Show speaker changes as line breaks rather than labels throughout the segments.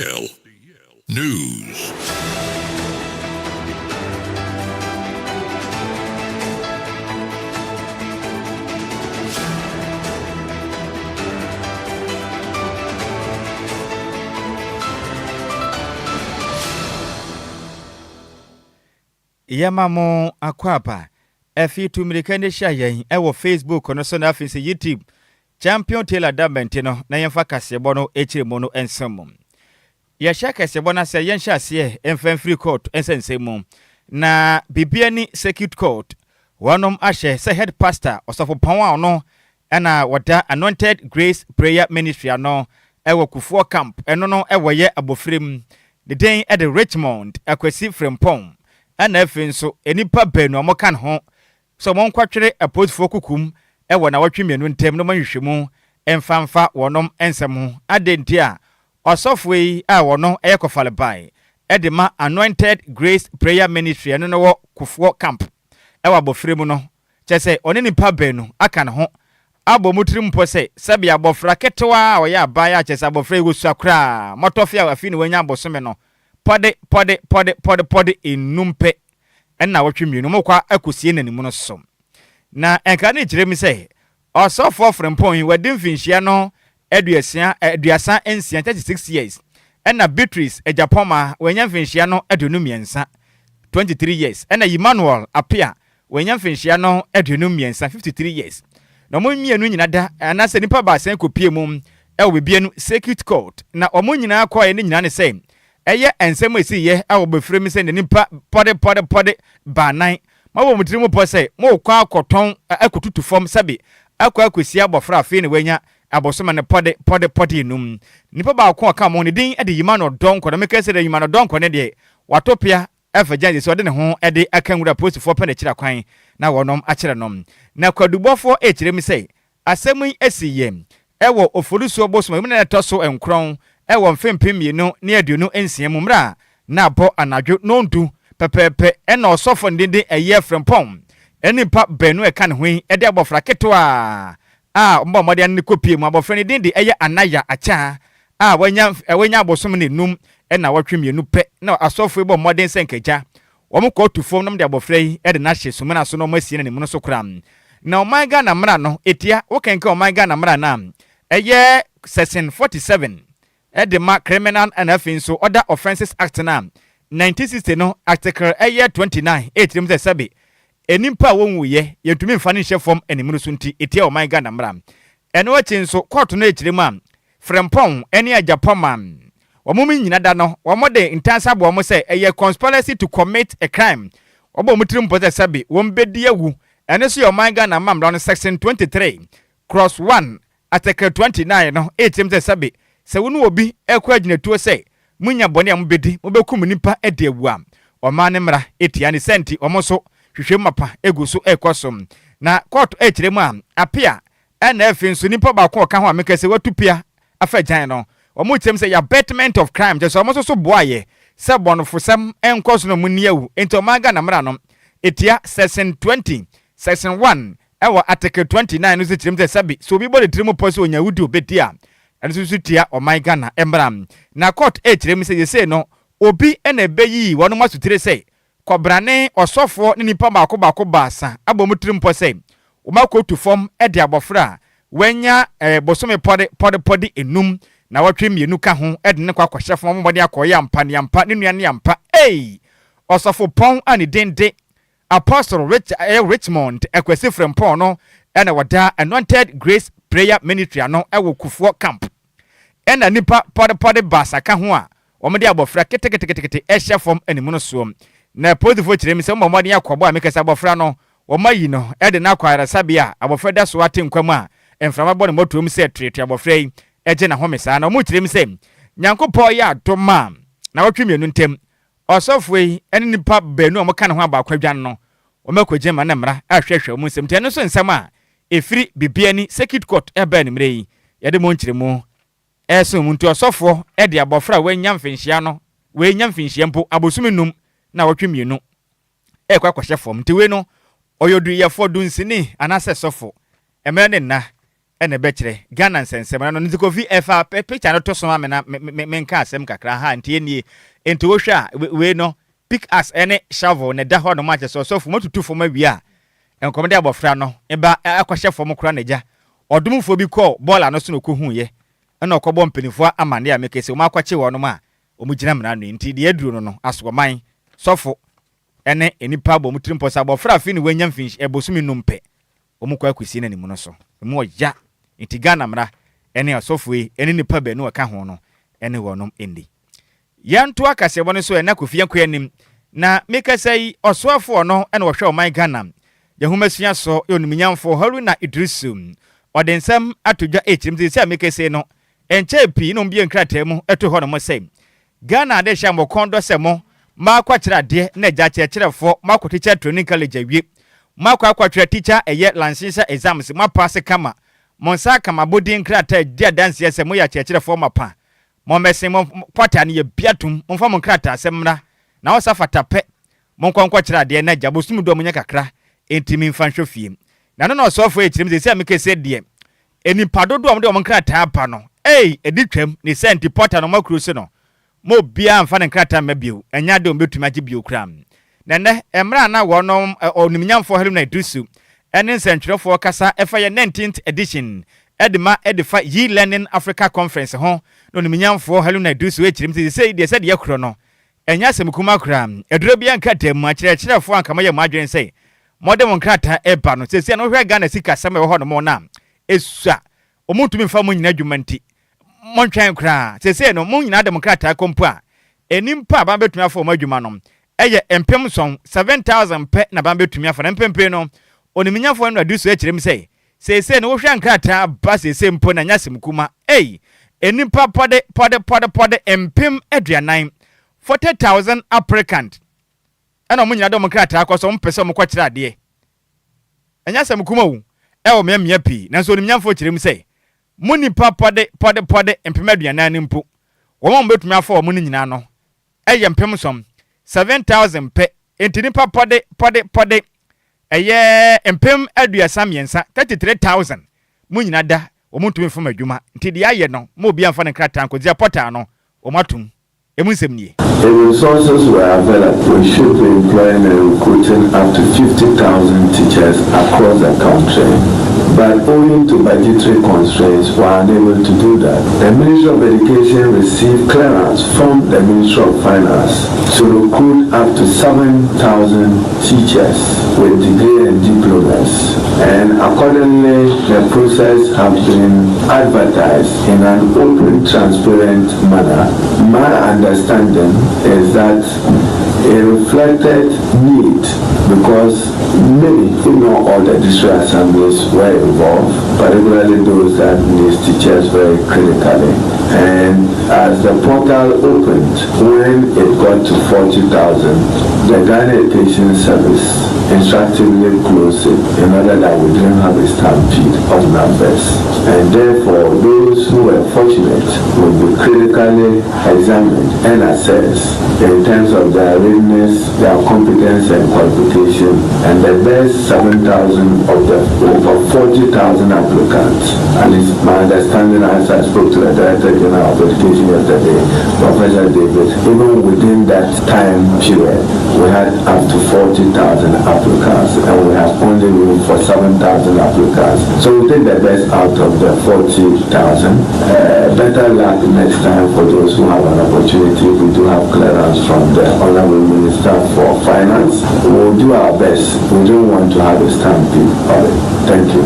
DL News.
Yamamo akwapa efi tumirikane shayen ewo Facebook no so na afisi YouTube champion Taylor Dabente no na yemfa kasebo no echiremo no ensemo ya sha kasebo na se yensha se emfa free court ensensemu na bibiani circuit court wanom ahye se head pastor osofo panwa no na wada anointed grace prayer ministry ano ewo kufuo camp eno no ewo ye abofrem the day at the Richmond akwasi frempon ana efenso enipa benu amokan ho so mon kwatwere apostle kukum ewo na watwemienu ntem no manhwehwemu emfamfa wonom ensem adenti a osofwe a wono eyekofale bai edema anointed grace prayer ministry eno no wo kufuo camp ewa bofrem no chese oni nipa benu akan ho abo mutrim po se sabi abofra ketewa oya abaya chese abofra egosu akra motofia afi ni wanya abosome no pode enumpe enna watwemienu mokwa akosie nanimu no so na enka ne kiremi se osofo frempon wadin finhia no aduasa ensia 36 years enna Beatrice ejapoma wanya finhia no adunumiensa 23 years enna Emmanuel apia wanya finhia no adunumiensa 53 years na omumienu nyina da anase nipa ba sen kopie mum e obienu circuit court na omunyina akwa ne nyina ne se eye ensem esi ye a obefremi se ne nipa pode banan ma wo mutirimu po se mo kwa akoton akotutu fom sabi akwa akosi abofra afi ne wanya abosoma ne pode enum nipa ba akwa ka mo ne din e de Emmanuel Donko na meka se de Emmanuel Donko ne de watopia afajan se ode ne ho e de akanwura post for pe ne kira kwan na wonom akire nom na kwadubofo e kiremi se asemu esi ye ewo oforusu obosoma mu na toso enkron ewo mfempemienu ne aduonu ensiemu mra na abo anadwo nondu pepepe ena osofo ndinde eye frempon enipa benu eka ne hwen ede abofra ketwa mbo mode ne kopie mu abofra ne dinde eye anaya acha wanya abosom ne num ena watwemienu pe na asofo ebo mode senkeja womo ko tufom nam de abofra yi ede na hye sumena so no masie ne mu no so kram na omanga na mra no etia wokenka omanga na mra na eye section 47 Edema Criminal and Offense Other Offenses Act na 1960 no article 29 etrim se sabi enimpa wonwuye yentumi mfa ne hye fom animu so nti etia o man ga na mra eno achi nso court no ekirem am frempon ene ajapoma omumi nyina da no omode intansa bo mo se eye conspiracy to commit a crime obo mutrim po se sabi wombedi awu ene so o man ga na mamra no section 23 cross 1 article 29 no etrim se sabi se wonu obi ekwa aginatuo se munya bone am bedi mobekum nipa ede awu o ma ne mra etia ne senti omoso hwehwe mapa eguso ekosom na court ekiremu am apia na efinso nipa ba ko ka ho ameka se watupia afajan no omo kyem se ya abatement of crime je so omoso so boaye se bonofosam enkoso no muniawu enti omaga na mra no etia section 20 section 1 ewa article 29 no se kyerem se sabi so obi body trimu poso onyawudi obedia anisu tia omaiga na embram na court ekirem se yese no obi ena ebeyi wono masutire se kobrane osofo ne nipa bako baasa abomutrim po se umakotu fom ede abofra wanya bosome pode enum na watwemienu ka ho ede ne kwa kwahye fom mode akoya ampa ne nuane ampa osofo pon ani dende apostle Richmond akwasi frempon no ena wada anointed grace prayer ministry ano ewo kufuo camp ena nipa pode basa ka ho a omode abofra ketekete ehye fom animu no so na pozifo kirem se mmomode akobo a mekasa abofra no omayi no ede na akwara sabia abofra da so ate nkwam a emframa bone motom se trete abofra yi eje na homesa na omu kirem se nyankopɔ ya adoma na watwemienu ntem osofwe ene nipa benu omoka ne ho abakwadwan no omakoje ma na mra ahwehwe mu nsem tene so nsem a efiri bibiani circuit court eba ni mre yi yede mo nkiremu eso muntu osofo ede abofra wanya mfinhia no wanya mfinhia mpo abosuminum na watwemienu ekwa kwahye fom ntiwe no oyodu yefo du nsini anase sofo emere ne na ene bekyere Ghana nsensem no nziko vi efa picture no to so ma na menka asem kakra ha ntie nie enti wo hwa we no pick us ene shovel ne da ho no ma che so fu motutu fo ma wi a enkomde abofra no eba akwahye fo mo kra na ja odumfo bi call ball no so no ko huye ena okobọ mpanifo amane a mekese o ma akwache wo no ma o mu gina mna no enti de aduro no asoman sofo ene enipa bo mutirim posa abofra fi ni wanya mfinch ebosumi numpe o mu kwa akwisi na nimu no so mu oya enti Ghana mra ene asofo ene nipa be no ka ho no ene wonom endi yanto akase wo no so ena kofia kwanim na mekasai osoafo no ene wo hwe o man Ghana yahumasuya so yoniminyamfo Haruna Idrisum odensam atodwa echirim se mekase no enche pi no mbie nkratamu eto ho no mo sei Ghana de hya mo kondo se mo ma kwakira de na gya kyerefo makote teacher training college awie makwakira teacher eye license exams ma pass kama monsa kama bodi nkrata dia dance se mo ya kyerefo mapa mo mese mo kwata ne ye biatum mo fa mo nkrata asemra na osafata pe mo nkwakira de na gya bosum do mo nya kakra entimi mfa hwofie na no osofo echirim se mekese de enipa dodo am de mo nkrata apa no editwam ni senti porter no makru se no mo bia mfa ne nkrata mabio enya de ombetuma agi bio kram na ne emra na wo no oniminyamfo Haruna Idrisu ene nsentwerefo kasa efa ye 19th edition edima edifa ye learning Africa conference ho no oniminyamfo Haruna Idrisu echirim se de de yakro no enya semkuma kram eduro bia nkrata mu akyerefo ankama ye madwen se modem nkrata eba no se no hwe Ghana sika sema ho no mo na esua omutumi mfa mo nyina adwumanti montwan kra se no mo nyina demokrata kompo a enimpa ba betumi afọ mo adwuma no eye empem son 7000 pe na ba betumi afọ na empempe no oniminyafo no adu so ekirem se no wo hwa nkrata ba se mpo na nyasem kuma enimpa pode empem aduanan 40000 applicant ana mo nyina demokrata akoso mo pese mo kwakira de anyasem kuma wu ewo me pi na so oniminyafo ekirem muni pode empemeduana ni mpo wo mo betumi afọ mo nyina no empem som 7000 pe entini pode empem aduasa miensa 33000 mo nyina da wo mo tumi fom adwuma ntidi aye no mo obi amfa ne krata ankodia portal no wo matum emunsem nie.
The resources were available. We should be employing and recruiting up to 50,000 teachers across the country. But owing to budgetary constraints, we are unable to do that. The Ministry of Education received clearance from the Ministry of Finance to recruit up to 7,000 teachers with degree and diplomas. And accordingly, the process has been advertised in an open, transparent manner. My understanding is that it reflected need because many, if not all the district assemblies were involved, particularly those that need teachers very critically. And as the portal opened, when it got to 40,000, the Ghana Education Service instructively closed it in order that we didn't have a stampede of numbers. And therefore, those who were fortunate will be critically examined and assessed in terms of their readiness, their competence and qualification, and the best 7,000 of the over 40,000 applicants. At least my understanding as I spoke to the Director General of Education yesterday, Professor David, even within that time period, we had up to 40,000 applicants and we have only room for 7,000 applicants. So we take the best out of the 40,000. Better luck next time for those who have an opportunity. We do have clearance from the Honorable Minister for Finance. We'll do our best. We don't want to have a stampede of it. Thank you.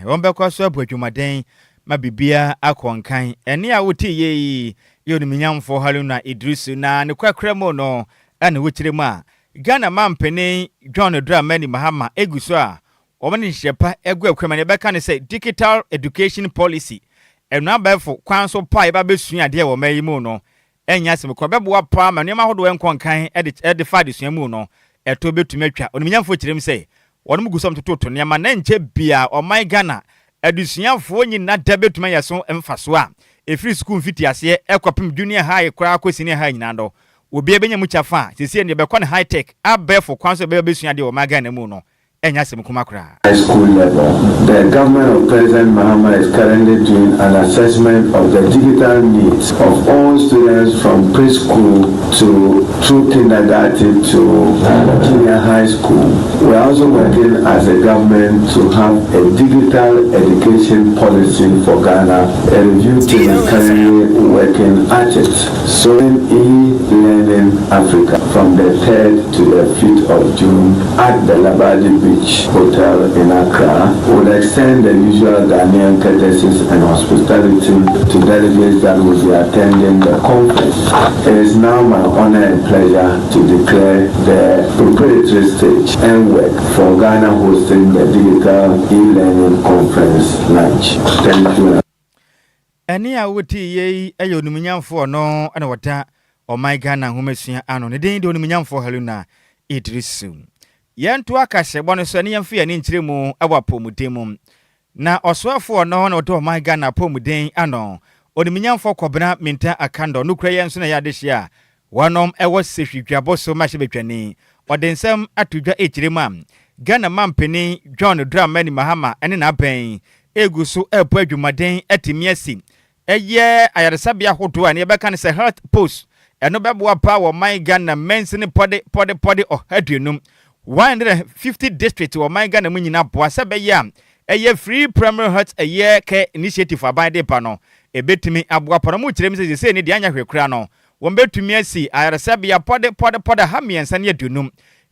Wombekwa so abodwumaden ma bibia akonkan ene a woti ye yoniminyamfo Haruna Idrisu na ne kwakramo no ane wochiremu a Ghana mampene John Dramani Mahama eguso a omani hyepa egu akwama ne beka ne say digital education policy enu abefo kwanso pa eba besua de wo mayimu no enya sem ko bebo pa ma nema hodo enkonkan ede fa de suamu no eto betumi atwa oniminyamfo chirem say wonum gusom tototo nema na nche bia o my Ghana adusuafo nyina da betuma yeso emfaso a efri school mfiti ase ekopim junior high kura ko senior high nyina do obi ebenya mu chafa sisi ne be ko ne high tech abefo kwanso be besua de o my Ghana mu no enya asem kuma kra.
High school level. The government of President Mahama is currently doing an assessment of the digital needs of all students from preschool to through kindergarten to junior high school. We are also working as a government to have a digital education policy for Ghana. A review team is currently working at it. So in e-learning Africa from the 3rd to the 5th of June at the Labadi Beach Hotel in Accra would extend the usual Ghanaian courtesies and hospitality to delegates that will be attending the conference. It is now my honor and pleasure to declare the preparatory stage and work for Ghana hosting the digital e-learning conference launch. Thank you.
Any a wuti ye ayo numinyamfo no ana wata o my Ghana homesua ano ne den do numinyamfo haluna Idrisu. Yentu akase bono so ne yemfe ani nkyiremu awapo mudemu. Na osoafo no na wata o my Ghana pomuden ano onuminyamfo kwabena minta akando nukura yenso na yadehia wanom ewo sehwidwabo so mahye betwani odensem atudwa ekyiremu Ghana mampeni John Dramani Mahama ene na ben egusu epo adwumaden atimiasi eye ayaresabia hoto ani ebeka ne se health post eno beboa pa wo my Ghana mensini pode ohadunum 150 district wo my Ghana munyina boa sebeya eye free primary health eye ke initiative abide pa no ebetimi aboa pa no mu kirem se ni de anya hwekura no wo betumi asi ayaresabia pode hamiensa ne adunum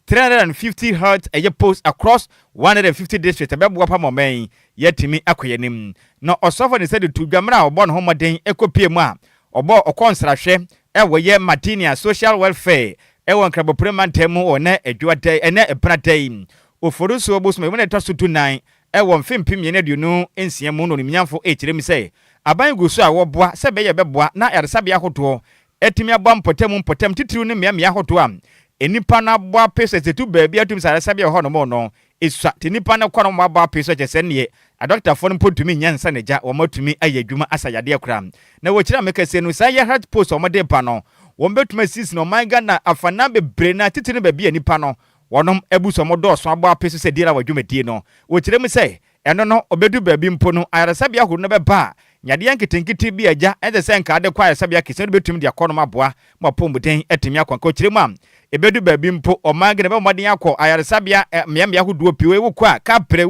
350 health eye post across 150 districts beboa pa momen yetimi akoyenim no osofo ne said to dwamra obo no homoden ekopie mu a obo okonsrahwe ewo ye Martinia social welfare ewo nkrabo premantemu one adwade ene epratai oforuso obosum me ne toso 29 ewo mfimpim ye ne duonu ensiamu no nimnyamfo ekirem sei aban gusu a woboa se be ye beboa na yaresabia hoto etimi abwa mpotem titiriu ne mmea hoto am enipa na boa pese setu baabi atum yaresabia ho no mo no esua tenipa na kwa no mo abwa pese kyese ne a doctor fo no potumi nyansa ne ja wo matumi ayadwuma asayade akra na wo kira mekase no sa ye heart post o mo de pa no wo betuma sis no my Ghana afana bebre na titiri baabi enipa no wonom ebuso mo do so abwa pese se dira wadwumadi no wo kira me say eno no obedu baabi mpo no ayaresabia ho no beba nyade yanketenkiti bi agya eze se nka ade kwa ayaresabia kese no betumi de akono maboa mapomuden etimi akwanka wo kira mu am ebedu baabi mpo o my Ghana be modin akọ ayaresabia mmea hoduo piwe wo kwa kapre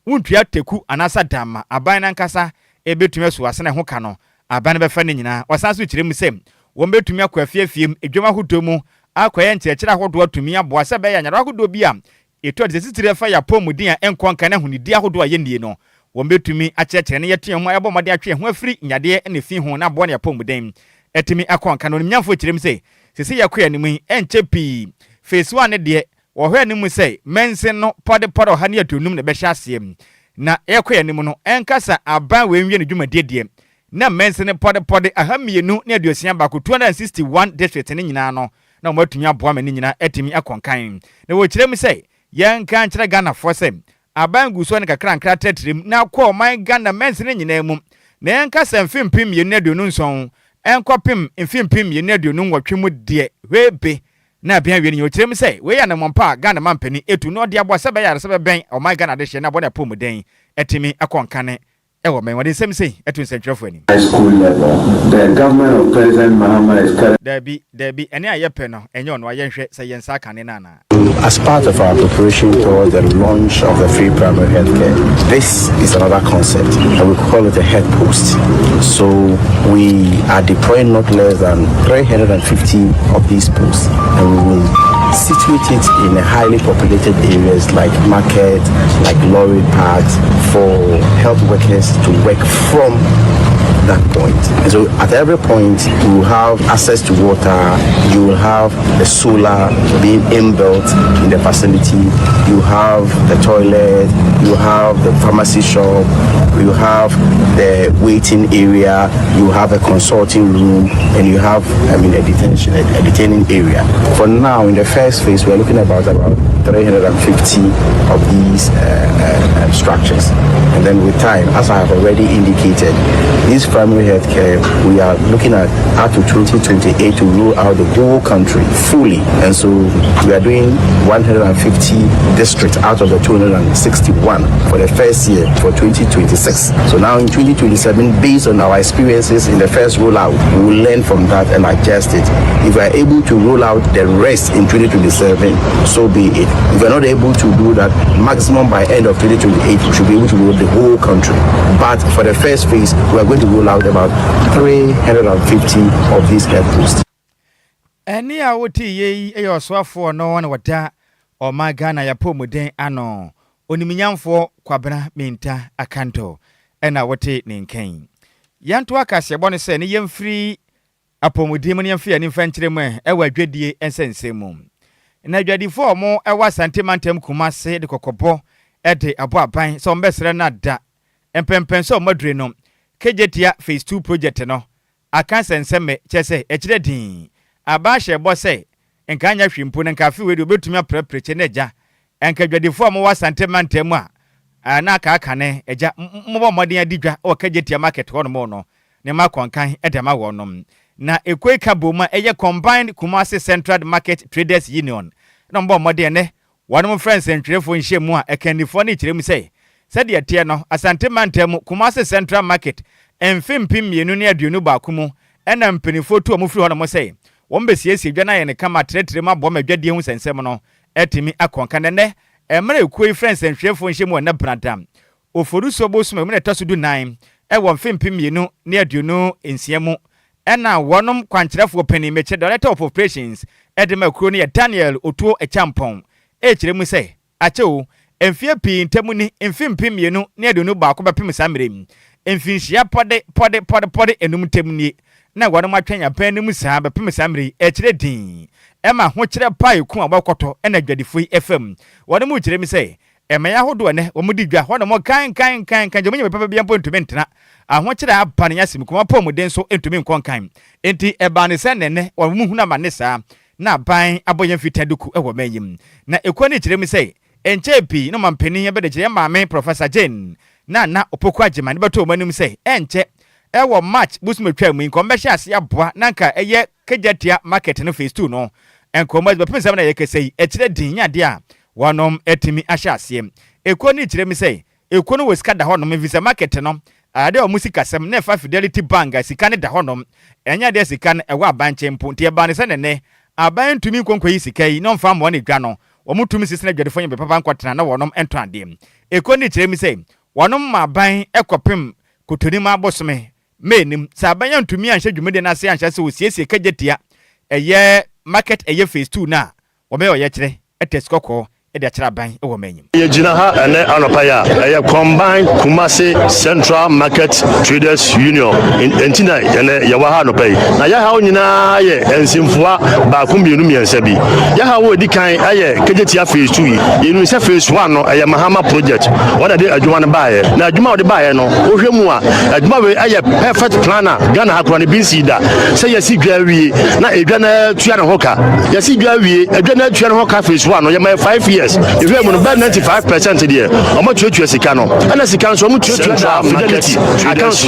wuntua teku anasa dama aban na nkasa ebetumi asu asene ho ka no aban be fa ne nyina wasanso kirem sem wo betumi akọ afiafiem edwuma hodo mu akọ nkyekere ahodo atumi aboa se be ya nyara ahodo bi a eto de sitire fa ya pomudin a enkonka na hunidi ahodo aye nie no wo betumi akyerekere ne yetua mu ayebo mode atwe ho afiri nyade ne fi ho na aboa ne pomudin etimi akonka no nyamfo kirem se sese yakoya ne mu enche pi phase 1 ne de wo hwe ne mu se mensen no pode ha ne atunum ne be hye asem na yakoya ne mu no enkasa aban we nwie ne dwumadie na mensen ne pode ahamienu ne aduosia ba ko 261 district ne nyina no na mo atunya boa me ne nyina etimi akonkan na wo kirem se yanka nkyere Ghana for se aban guso ne kakra nkra tetrim na kwa my Ghana mensen ne nyina mu na yankasa mfimpim ye ne aduonu nson enkopim mfimpim ye ne aduonu nwotwe mu de webe na bia wi ni otirem sei we ya na mompa Ghana mampani etu no de abo se be ya se be ben o my Ghana de hye na bo na pomuden etimi akonkane ewo men wode sem sei etu nsentwerefo ani
High school level. The government of President Mahama is currently
Debi ene ayepe no enye ono ayenhwe se yensa kane nana.
As part of our preparation towards the launch of the free primary healthcare, this is another concept, and we call it a health post. So we are deploying not less than 350 of these posts, and we will situate it in a highly populated areas like market, like lorry parks, for health workers to work from that point. And so at every point you will have access to water, you will have the solar being inbuilt in the facility, you have the toilet, you have the pharmacy shop, you have the waiting area, you have a consulting room, and you have a detaining area. For now, in the first phase, we're looking about 350 of these structures. And then with time, as I have already indicated, these primary health care, we are looking at up to 2028 to roll out the whole country fully. And so we are doing 150 districts out of the 261 for the first year for 2026. So now in 2027, based on our experiences in the first rollout, we will learn from that and adjust it. If we are able to roll out the rest in 2027, so be it. If we are not able to do that, maximum by end of 2028, we should be able to roll the whole country. But for the first phase, we are going to roll out about 350 of these health posts.
Any awoti ye eyoswafo no wana wada o magana ya pomuden ano oniminyamfo kwabena minta akanto ena wote ne nkan yanto akase bone se ne yemfiri apomuden mu ne yemfiri ani fankyere mu ewa adwadie ensensemu na adwadifo mo ewa santimantem kumase de kokobo ede abo aban so mbesere na da empempen so madure no kejetia phase 2 project no akansenseme chese echire din abashe bose enkanya hwimpu ne nkafe we de obetumi aprepreche na eja enkadwadifo mo wa santimantem a na aka ne eja mbo modin adidwa o kejetia market ho no ne makonkan edema wo no na ekweka boma eye combined Kumasi Central Market Traders Union no mbo modin ne wanom friends entwerefo nhyiemu a ekandifo ne kirem sei sede etie no asantimantem Kumasi Central Market emfimpi mienu ne aduonu baako mu ena mpenifo tu omufiri ho no mo sei wombesiesie dwa na ye ne kama tretre ma boma dwadie hu sensem no etimi akonka ne emre ekoi friends entwerefo nhyiemu na bradam oforuso bosuma mu ne tosudu 9 ewo mfimpi mienu ne aduonu ensiemu ena wonom kwankyerefo pani meche director of operations edema kuro ne Daniel Otuo Echampon ekiremu sei achewo emfie pi ntamuni emfimpi mienu ne aduonu baako bepem samrem emfinhia pode enum temni na wonom atwanya pan mu saa bepem samre ekire din ema ho kire pai ku abakoto ena dwadifoi FM wonom kirem sei emaya hodo ne omudidwa wonom kan jomenye papa bia mpo ntena aho kire abane yasim kuma pomuden so entumi nkonkan enti ebane se nene wonom huna mane saa na ban aboyen fitaduku ewo mayim na ekwani kirem sei enchepi no mampeni ebede kire maame Professor Jane na opoku agema ne beto manum sei enche ewo match busmetwa mu nkombehye ase aboa nanka eye kejatia market no phase 2 no enkomaz bepemsam na yekesei ekire din nyade a wonom etimi ahye ase ekoni kirem sei ekono wesika da honom visa market no ade o musika sem na fa Fidelity Bank sika ne da honom enya de sika ne ewa abanche mpo ntie ba ne se ne aban tumi konkwa yi sika yi no mfa mo ne dwa no omutumi sisena dwadefo nyebe papa nkwatena na wonom ento ade ekoni kirem sei wonom ma ban ekopem kotonima abosome menim sabanya ntumi anhye dwumede na se anhye se osiesie kajetia eye market eye phase 2 na obe oye kire etesikoko ede akira ban ewo manyim
ye gina ha ene anopaya eye combined Kumasi Central Market Traders Union entina ene ye wa ha anopay na ya ha onyina ye ensimfoa ba kumbienu miensa bi ya ha wo dikan aye kejetia phase 2 ye nu se phase 1 no eye Mahama project wada de adwuma ne baaye na adwuma wo de baaye no ohwemu a adwuma we aye perfect planner Ghana hakro ne binsida se ye si dwa wie na edwa na tua ne hoka ye si dwa wie edwa na tua ne hoka phase 1 no ye ma 5 years if you have 95% there omo tuatua sika no ana sika so omo tuatua Fidelity account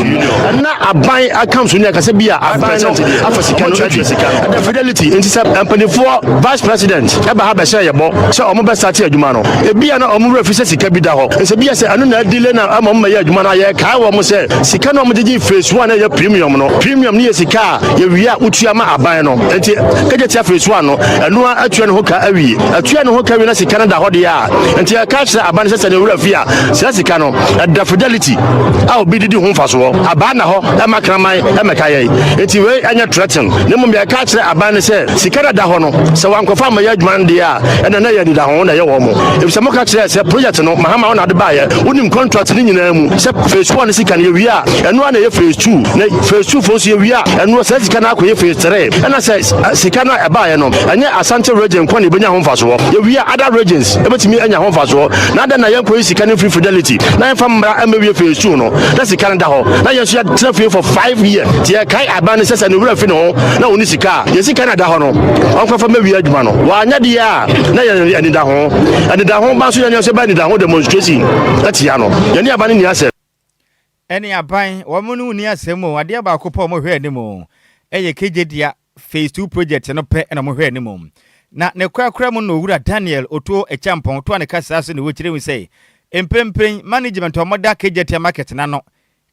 na aban account no yakase bia aban no afa sika no tuatua sika no the Fidelity intisa empanifo vice president eba ha be share yebo so omo be start adwuma no e bia na omo refuse sika bi da ho se bia se anu na delay na ama omo ya adwuma na ye kai wo mo se sika no omo digi phase 1 na ye premium no premium ni ye sika ye wia utua ma aban no enti kejetia phase 1 no anu atua no hoka awie atua no hoka wi na sika da hodi ya enti catch aban se ne wura fia sika no da Fidelity aw bididi ho mfaso aban na ho e makraman e mekaye enti we anya threaten ne mo me catch aban se sika da ho no se wankofa ma ya dwan de ya ena na ya da ho na ye wo mo e se mo catch se project no Mahama ona de ba ye unim contract ni nyina mu se phase 1 sika ne wi a eno na ye phase 2 na phase 2 fo so ye wi a eno se sika na akoye phase 3 ena se sika na e ba ye no anya Asante region kwa ne benya ho mfaso ye wi a other regions ebetimi anya ho mfaso na da na yanko sika ne free Fidelity na yemfa mra amawie phase 2 no na sika ne da ho na yeso ya traffic for 5 years tie kai aban sesa ne wura fi no na oni sika ye sika na da ho no onko fa mawie adwuma no wa anya de ya na ye ani da ho ba so nya so ba ni da ho demonstration ati ya no ye ni aban ni ase
ene aban wo mu no ni asemo ade ba akopɔ mo hwɛ anim eye kejedia phase 2 project no pɛ na mo hwɛ anim na ne kwakura mu no wura Daniel Otuo Echampon to ne kasa so ne wo kyerɛ mu sɛ empempen management o moda kejetia market na no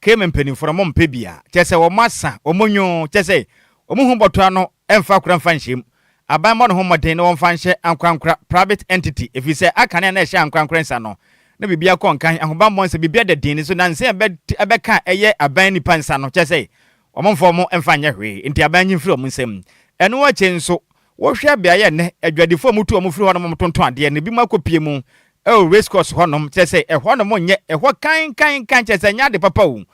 keme mpeni for mo mpe bia kyese wo masa o monyo kyese o mu hu boto ano emfa kura mfa nhyem aban mo no ho moden no mfa nhyɛ ankwankura private entity if you say akane na ɛhyɛ ankwankura nsa no na bibia konkan ahoba mo nsa bibia da din so na nse ebeka eye aban nipa nsa no kyese o mo mfo mo emfa nyɛ hwe nti aban nyimfiri o mo nsam ɛno wa kye nso wo hwɛ bia ye ne adwadifo mu tu o mo firi ho no mo tonton ade ne bi makopie mu race course honom kyese honom nyɛ kan kyese nya de papa wo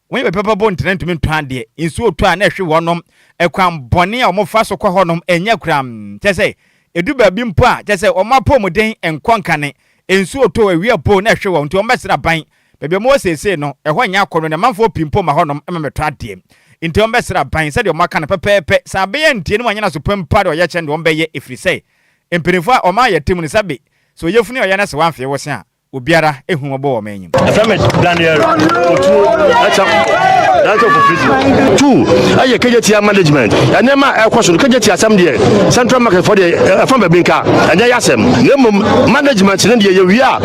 when be papa bon tena ntumi ntwan de insu otu a na hwe wonom ekwan bone a omofa so kwa honom enya kram kyese edu ba bi mpo a kyese omapo muden enkonkane insu otu awie po na hwe wo nti ombesra ban bebe mo sese no eho nya akono na manfo pimpo ma honom ememeto ade nti ombesra ban se de omaka na pepepe sa be ye ntie no anyana so pempa de oye kye de ombeye efrise empirifo a oma ye temu ne sabe so yefuni oya na se wanfe wo se a obiara ehu obo wo manyim
Efemet Daniel Otuo that's for prison. 2 aye kejetia management enema ekwoso kejetia asem de central market for the from Babinka anya yasem nemum management ne de yewia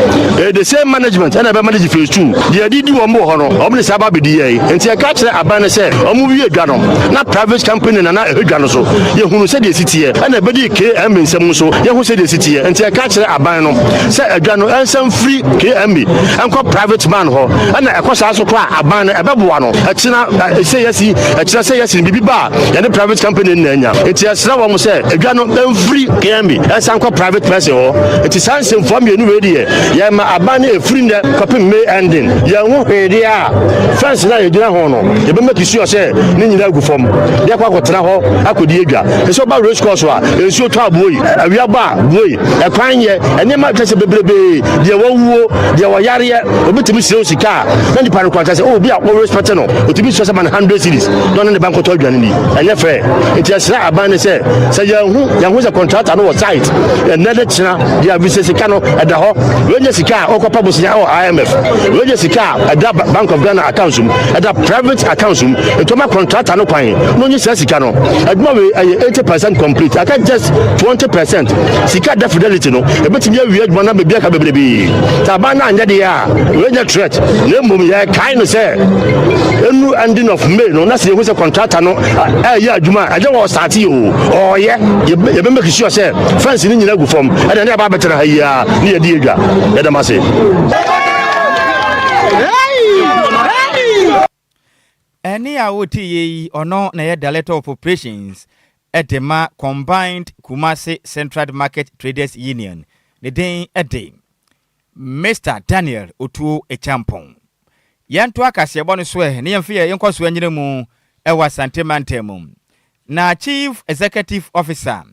the same management and be manage phase 2 de didi wo mo ho no omne saba bedi ye enti e ka kire aban ne se omu wie dwa no na private company na ehadwa no so ye hunu se de sitie na bedi KM nsem so ye hu se de sitie enti e ka kire aban no se adwa no ensem free KM enko private man ho na ekosa so kwa aban ebeboa no atina say yes bibi ba ya the private company na nya enti asra wo mo say adwa no free KM enko private person ho enti sanse mfo me nu we de ye ma aban e free na kopim me ending ye hu hwede a fence na ye gina ho no ye be make sure say ni nyina gu fom de kwa kwotena ho akodi adwa so ba race course a ensuo to aboyi awia ba boyi e kwan ye ene ma tese bebrebe de wo de wo yare obetimi sire osika na di pan kwanta say oh bi a wo respect no otimi so say man 100 series don na bank to adwane ni enye fair enti asra aban ne say ya hu say contractor no wo site na de china de avise sika no eda ho wenye sika okopa bosia o IMF wenye sika eda Bank of Ghana account sum eda private account sum etoma contractor no kwan no nyi sika no aduma we 80% complete aka just 20% sika da fidelity no ebetimi awie aduma na bebia ka bebrebe tabana anya de ya wenye threat na mum ya kai no say enu ending of May no na say hu say contractor no ya aduma aje wo start o ye be make sure say fence ni nyina gu fom eda na ba betena ha ya ni ye di edwa eda ma say
eni a woti yi ono na ye director of operations edema combined Kumasi Central Market Traders Union ne den ede Mr. Daniel Otuo Echampon yanto akase ebo no so ne yemfe yenkoso anyire mu ewa santemantemu na Chief Executive Officer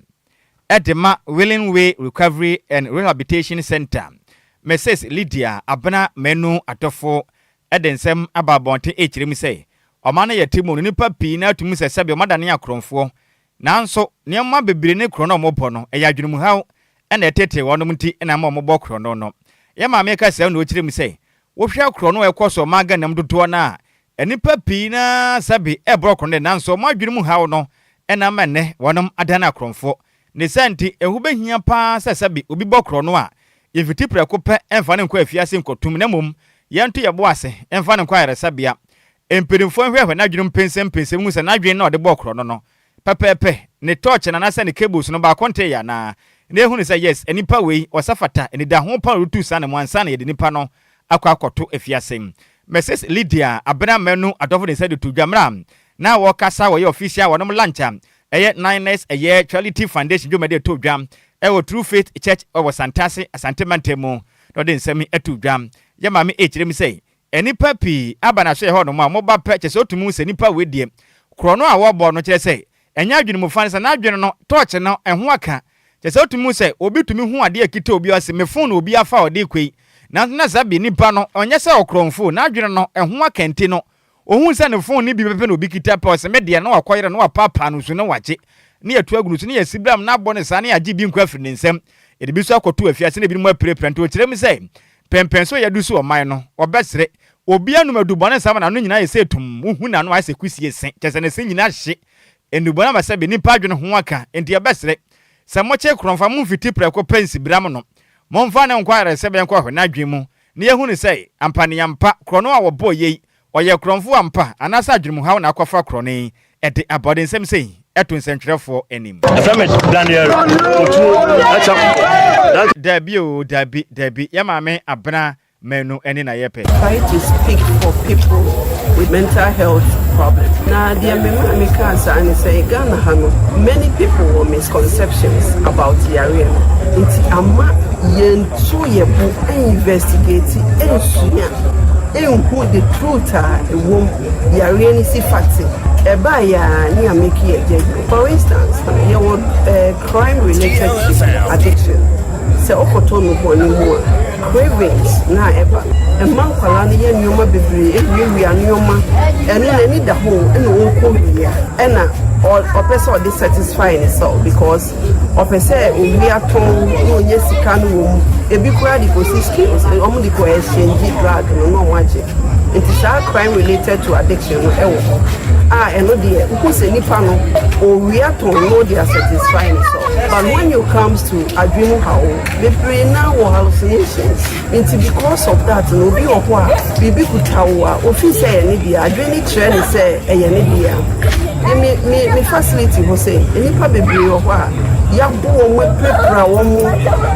edema Willing Way Recovery and Rehabilitation Center Mrs. Lydia Abna Menu Atofo edensem ababonte echirem sei omane yetimu nipa pi na atumu sesebe omadane akronfo nanso niamma bebire ne krono mobo no eyadwunumu haw ena etete wonom nti ena ma mobo krono no ye ma me ka se na ochirem sei wo hwe krono ekoso maga nam dodo na enipa pi na sabi ebro krono nanso madwunumu haw no ena ma ne wonom adane akronfo ne santi ehubehia pa sesabi obi bo krono a yefiti preko pe emfa ne nkwa afiase nkotum na mom yanto yebo ase emfa ne nkwa yaresabia empedimfo hwehwe na dwunum pensem mu se na dwen na ode bo krono no pepepe ne torch na nasa ne cables no ba konte ya na ne hu se yes enipa wei osafata eni da ho pa rutu sa na mwansa na ye de nipa no akwakoto afiase Mrs. Lydia Abena Menu adofo de said to dwamra na wo kasa wo ye official wonom lancha eye 9s eye Charity Foundation dwomade to dwam ewo True Faith Church owo Santase Asantemantemu no de nsemi etu dwam ye ma me echirem sei enipa pi abana so ye ho no ma mo ba purchase so tumu se nipa we die krono a wo bo no kire sei enya adwene mu fan se na adwene no torch no eho aka kire so tumu se obi tumi hu ade akita obi ase me phone obi afa ode kwei na zabi nipa no onye se okronfo na adwene no eho aka nti no ohun se ne phone ni bi pepe no obi kita pa se me de no akoyere no apapa no so no wache ne yatu agunu so ne yasibram na abɔ ne sa ne agi bi nkwa firi ne nsam ede bi so akoto afiase ne bi mu aprepre nto kire me se pempen so yadu so oman no obesere obi anu madubone sama na no nyina ye setum hu na no ase kusie sen kyese ne sen nyina hye endubone ba se be nipa adwene ho aka enti ebesere se mo che kronfa mu fiti preko pensi bram no momfa ne Enquires se be nkwa hwe na adwen mu ne yehu ne sei ampane yampa krono a wo bo ye oye kronfo ampa anasa adwen mu hawo na akwafa krone ede abode nsem sei eto nsentwerefo anim
Daniel otu acha
dabi ya maame abna menu eni na yepe
try to speak for people with mental health problems. Now, the Americans and say Ghana many people have misconceptions about diarrhea. It's ama yen so ye book investigate and who the truth are diarrhea is fact. Near making a judgment. For instance, you want crime related to addiction. So okotono anymore. Cravings na eba. A man kwala ni yen nyoma bebre ewi anyoma eno na ni da ho eno wonko wia ena or person dissatisfied itself because person owi aton no nye sika no wo ebi kura di ko skills omo di ko exchange drug no magic. It is our crime related to addiction ewo eno de who say nipa no owi aton no they are satisfying itself. But when it comes to adwemu how bebre na wo hallucinations into because of that no bi ohwa bibi kutawa ofi say ene dia adwene kire ne say eye ne dia me facility ho say enipa bebre ohwa ya bo wo prepare wo mu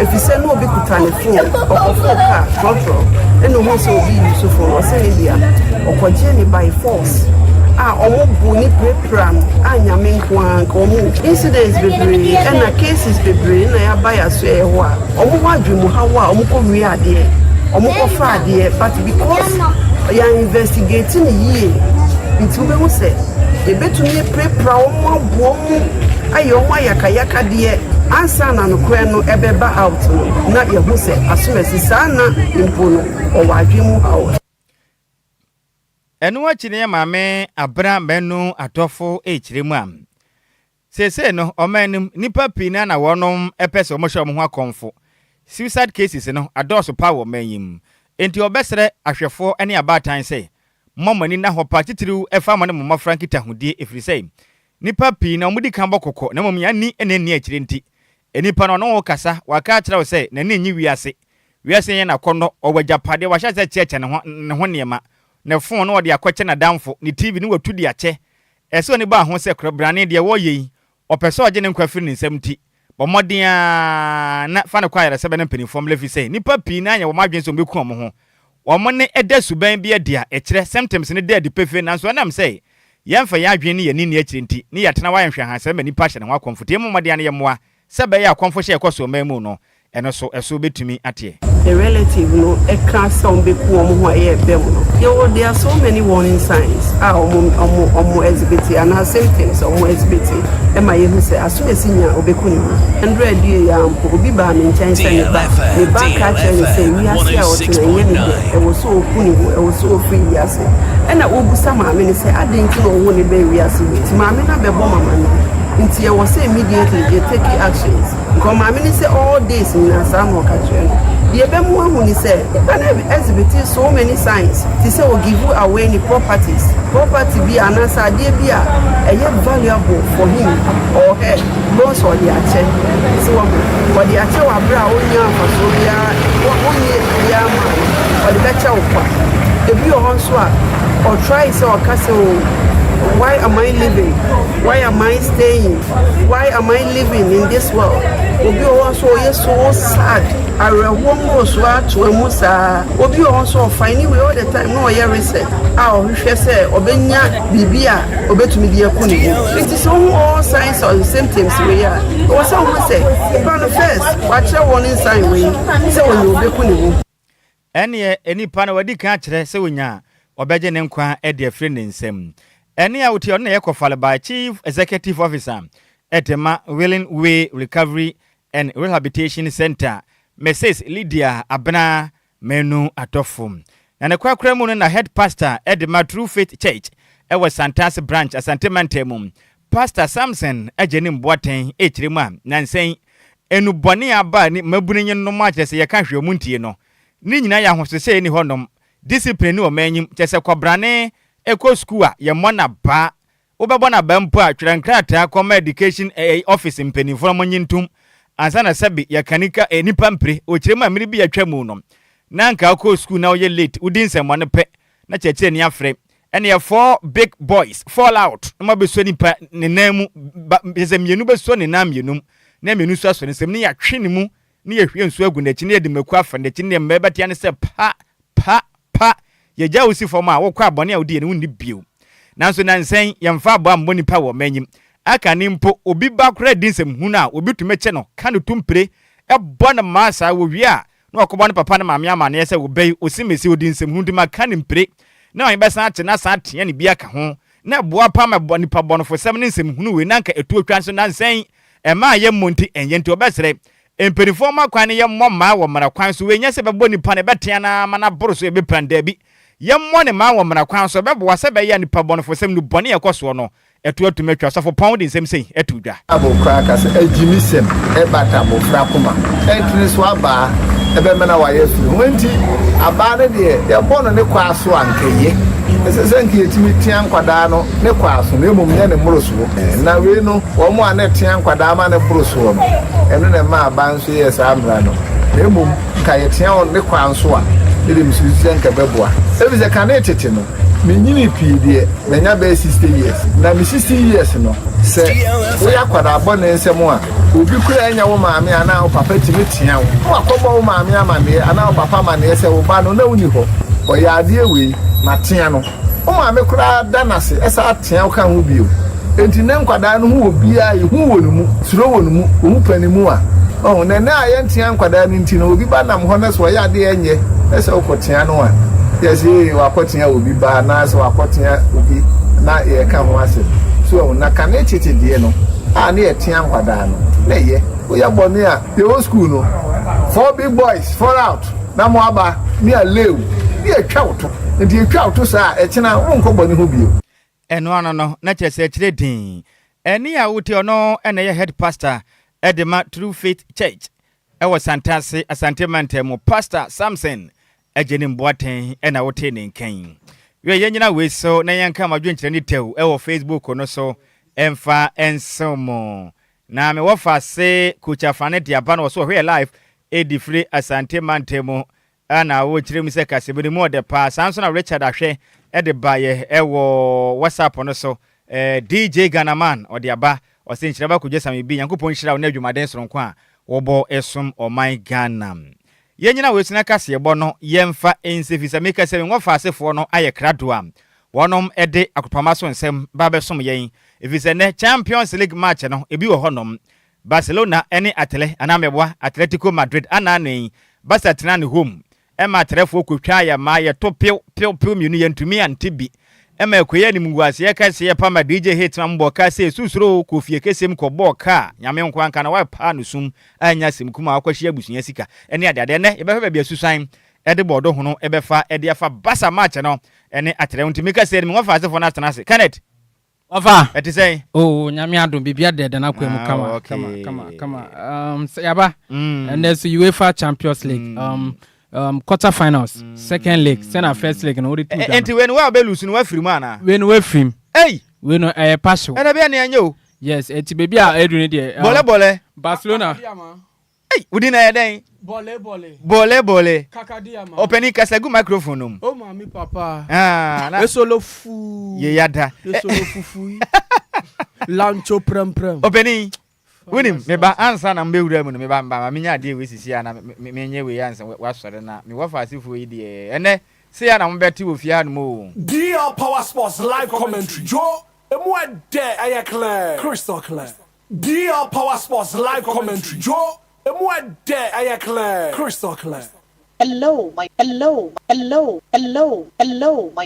efi say no obi kutane phone okofo ka trotro eno ho say obi use phone o say ne dia okoje ni by force omo bu ni prepare anyame nkwa omo incidents bebre and cases bebre na ya buy aso e ho a omo wadwemu hawa omo ko wi ade omo ko fa ade but because you are investigating ye it will be say e betumi prepare omo bu omo ayo omo yakayaka de ansa na no kra no ebeba out no na ye hu say asomesi sana impo no o wadwemu hawa
enu achi ne maame abra menu atofo echiremu am sese no omanim nipa pina na wonom epese omhwe omho akonfo suicide cases no adoso power manyim enti obesere ahwefo ene abatan say momani na hopa titiriu efa mane momma frankita hodie efiri say nipa pina omudi kan bokoko na momya ni enani achire nti enipa no no kasa waka kire say na nenyi wiase yen na kono owajapade wahya se cheche ne ho niema ne phone no de akwache na damfo ni TV ni watu di ache eso ni ba ho se krobrane de wo yi opeso oje ne nkwa firi nsam ti bomoden na fa ne kwayere se be ne penifom lefi sei nipa pi na anya wo madwen so beku omo ho omo ne eda suban bi dia e kire symptoms ne de pefe na so nam sei yemfa ya adwen ne yani ne akire nti ne yatena wa nhwe ha se me nipa hye ne ho akomfo te mo modea ne yemwa se be ya akomfo hye ekoso mamu no eno so eso betumi atie
a relative no e can some be ku omo ho e be mo no there are so many warning signs omo exhibit and symptoms omo exhibit e ma ye hu say aso esinya obeku ni 100 die ya ampo obi ba me nchen say ne ba ka che say wi ase a o tena ye ni e wo so oku ni e wo so ofi wi ase e na obusa ma me ni say adenti no wo ni be wi ase wi ma me na be bo mama ni nti ye was immediately they take actions because ma me ni say all days na sa no ka che the ebemu ahu ni say can exhibit so many signs to say will give you away any property be anasa dey be a valuable for him or her loss or the ache so what the ache wa bra onya faso ya onye ya ma or the better okwa ebi o hon so a or try say or ka say why am I living? Why am I staying? Why am I living in this world? Obi also is so sad. I remember so to Musa. Obi also finding way all the time. No, I research. Our say Obenya Bibia Obetumi Diakuni. It is all signs or symptoms we are. Or someone say, first, watch your warning sign we say when you be kuni.
Any pana wadi ka kire se wonya obeje ne nkwa e de free nsem. Any out on the Ecofal by Chief Executive Officer at the Willing Way Recovery and Rehabilitation Center, Mrs. Lydia Abna Menu Atofum. And a quackremun and a head pastor at the True Faith Church, our Santas branch, a Santimentemum. Pastor Samson, a genim boating, H. Nan saying, Enu Bonia Bani, Mabunin no much as a country of Muntino. Nina, I want to say any honum. discipline o manyim chese kwabrane eko school a ye mona ba wobebo na ba mpo a twenkrata koma education office mpanifo mo nyintum ansa na sabi ya kanika nipa mpre o kiremu amiri bi atwa mu no na nka ko school na oye late udin semmo ne pe na cheche ni afre ene ye 4 big boys fall out no be so nipa ne namu be mienu be so ne nam yenum na mienu so aso ne sem ne ya twe ne mu ne ye hwe nso agu na chi ne ye de maku afa ne chi ne mbeba tia ne se pa ye ja usi fo ma wo kwa abone a odi ne wonni bio nanso nansen ye mfa abo ambo nipa wo manyim aka ni mpo obi ba kora din sem hu na obi tumeche no ka no tumpre e bona masa wo wi a na okobo ne papa ne maame ama ne se wo bei osimesi odin sem hu ndima ka ne mpre na wan besa ate na sa ate ne bia ka ho na boa pa ma bo nipa bonofo sem ne sem hu no we nanka etu otwa so nansen e ma ye monti enye nti obesere emperifo ma kwan ne ye mmoma wo mara kwan so we nya se bebo nipa ne betia na mana boro so e be pranda bi ye mmo ne ma wo mara kwan so bebo wa se be ya nipa bonofo sem no bone ye koso no etu atumetwa so for pound in sem sei etu dwa
abo kraka se ejimisem e bata bo frakoma entri so aba ebe mena wa yesu wenti aba ne de ye bono ne kwa so ankeye ese nke etimi tian kwada no ne kwa so ne mum ne moroso na we no wo mo ane tian kwada ma ne boroso no eno ne ma aba nso ye sa amra no ne mum ka ye tian ne kwa nso a ne msisi nka beboa ebi ze kana etete no menyini pidie menya be 60 years na me 60 years no se we akwada abone nsem a obi kura anya wo maame ana wo papa timi tia wo akobo wo maame amane ana wo papa amane se wo ba no na wuni ho o ya ade ewe na tia no wo maame kura danase esa tia wo kan ho bio enti ne nkwada no ho obi a hu wonu mu suro wonu mu omu panimu a oh na na aye tia nkwada no nti no obi ba nam ho na so ya ade enye esa wo kotia no a yesi wakotia obi ba na so wakotia obi na ye ka ho ase so na ka na tete die no a na ye tia nkwada no na ye o ya boni a the old school no 4 big boys fall out na mo aba ni a lew ni e twa oto ndi e twa oto sa e kina won ko boni ho bio
eno ano no na chese kire din eni a wuti ono ene ye head pastor Edema True Faith Church ewo Santase Asante Mantemo Pastor Samson Ejeni Mboaten ena wote ne nkan we yenyina we so na yanka madwenkyere ni tew ewo Facebook no so emfa ensomo na me wofa se kucha fanet yaba no so hwe live edi free Asante Mantemo ana wo kyerem se kasebere mu de pa sanso na Richard ahwe ede baye ewo WhatsApp no so DJ Ghanaman ode aba o se Nhyiraba Kwadwo Sammy bi yankopon hyira na adwumaden soronko a wobo esom o my Ghana yenyina we sina kase ebo no yemfa ensefisa meka se nwofa asefo no aye kradoa wonom ede akopama so nsem ba besom yen efise ne Champions League match no ebi wo honom Barcelona ene atele anameboa Atletico Madrid anane basa tena ne home ema atrefo kwotwa ya ma ye to pio mienu yentumi antibi ema ekoye ni mguase ye kase ye pama DJ Hitman mbo kase susuro kofie kesem ko boka nyame nkwa nka na wa pa no sum anya sim kuma akwahye abusunya sika ene ade ne yebehwe bia susan ede bodo hono ebefa ede afa basa match no ene atere ntimi kase ni wafa asefo na atena se Kenneth
wafa
eti say
oh nyame adom bibia de na kwemu kama yaba and there's UEFA Champions League quarter finals second leg then first leg no two
enti when we abelus no afiri mu ana
when we film
hey
we no pass
ena bia na anyo
yes enti baby a edu ne de
bole
Barcelona
hey udi na yeden bole
kakadia ma
opening kasagu microphone no
o mami papa
na
esolo fu
ye yada
esolo fufu lancho prem
opening Winim me ba ansa na mbewura mu no me ba mba me nya de we sisi ana me nye we ansa wasore na me wafa asifo yi de ene se ya na mbeti wo fia no mo
DL Power Sports live commentary jo emu ade aye clear crystal clear DL Power Sports live commentary jo emu ade aye clear crystal clear.
Hello, my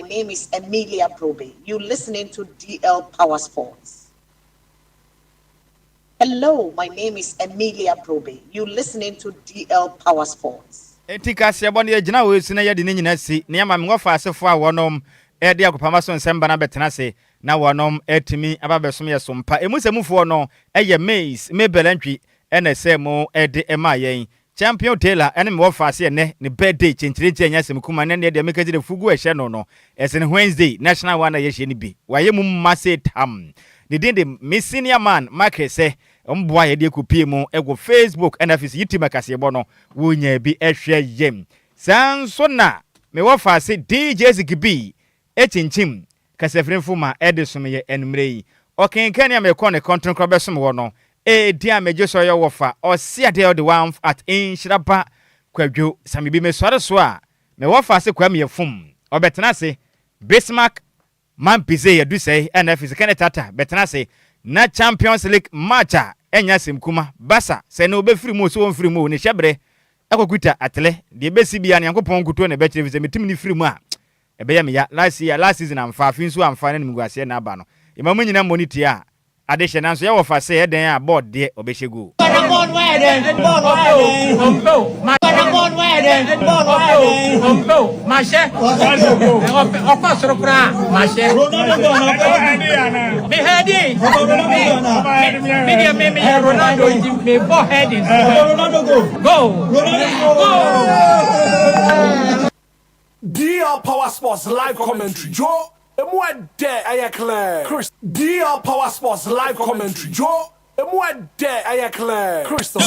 name is Emilia Probe. You listening to DL Power Sports. Hello, my name is Emilia Probe. You listening to DL Power Sports.
Etika se bone agina we sina ye de ne nyina si ne ama me wofa asefo a wonom e de akopama so nsem bana betena se na wonom etimi ababesom ye sompa emusemufo no eye maize mebelantwi ene se mo e de ema yen champion Taylor ene me wofase ne birthday chenchire anya semkuma ne de make de fugu ehye no esen Wednesday national one ye hye ni bi waye mu masse tam the day the senior man Mark say omboa ye de kopie mu ego Facebook and afis YouTube makase bo no wonya bi ehwe yem sanso na me wofase DJ Zigibi echinchim kasefrenfu ma Edison ye enmrei okenkan ya me kɔ ne content crop besom wo no dia meje so ye wofa o sia de the one at Nhyiraba Kwadwo Sammy bi me sore so a me wofase kwa me yefum obetena se Bismarck man bize ye du sei NF Kenneth Tata betena se na Champions League match enya semkuma basa se no be free mu so won free mu ne hyebre akokuta atle de be sibia ne yankopon kuto ne be kire vize metim ni free mu a ebe ya me ya last season am fa fin so am fa ne mguase na aba no imamu nyina monitor a adehye nanso ye wofa se eden a board de obehegu
DL Power Sports live commentary. Joe, moi de ayakle. Chris, DL Power Sports live commentary. Joe, moi de ayakle. Crystal.